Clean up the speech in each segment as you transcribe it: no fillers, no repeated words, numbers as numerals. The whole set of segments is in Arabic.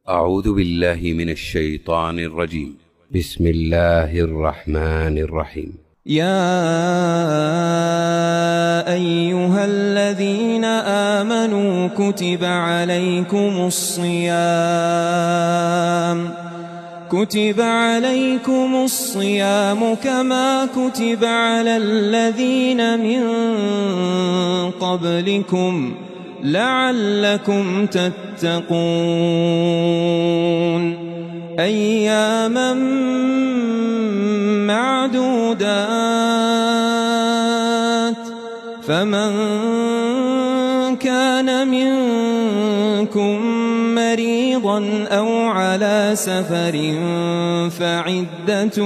أعوذ بالله من الشيطان الرجيم. بسم الله الرحمن الرحيم. يا أيها الذين آمنوا كتب عليكم الصيام كما كتب على الذين من قبلكم لعلكم تتقون أياما معدودات فمن كان منكم مريضا أو على سفر فعدة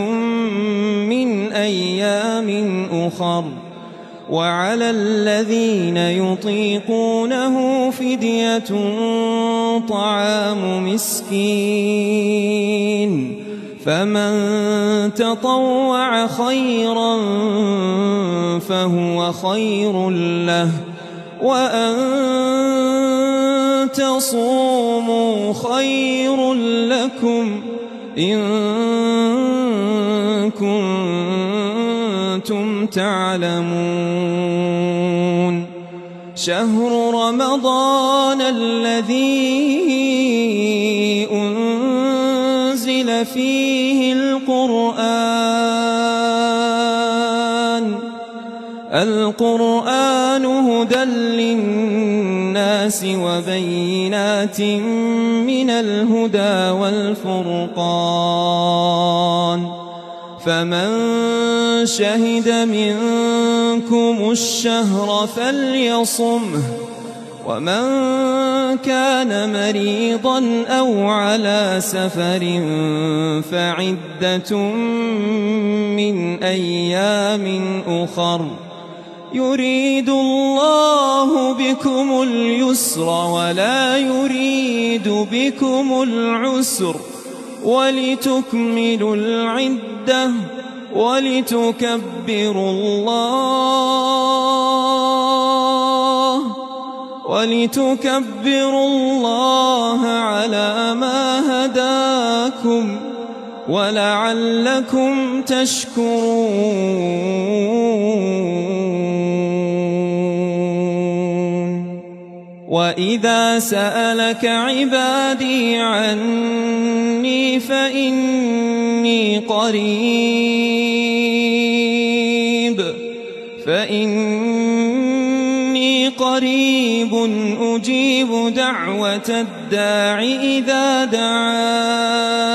من أيام أخر وعلى الذين يطيقونه فدية طعام مسكين فمن تطوع خيرا فهو خير له وأن تصوموا خير لكم إن كنتم تعلمون شهر رمضان الذي أنزل فيه القرآن هدى للناس وبينات من الهدى والفرقان فمن شهد منكم الشهر فليصمه ومن كان مريضا أو على سفر فعدة من أيام أخر يريد الله بكم اليسر ولا يريد بكم العسر ولتكملوا العدة ولتكبروا الله على ما هداكم ولعلكم تشكرون وإذا سألك عبادي عني فإني قريب أجيب دعوة الداع إذا دعان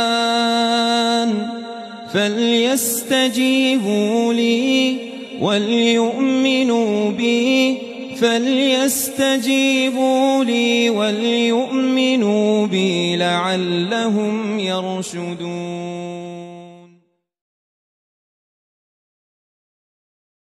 فليستجيبوا لي وليؤمنوا بي لعلهم يرشدون.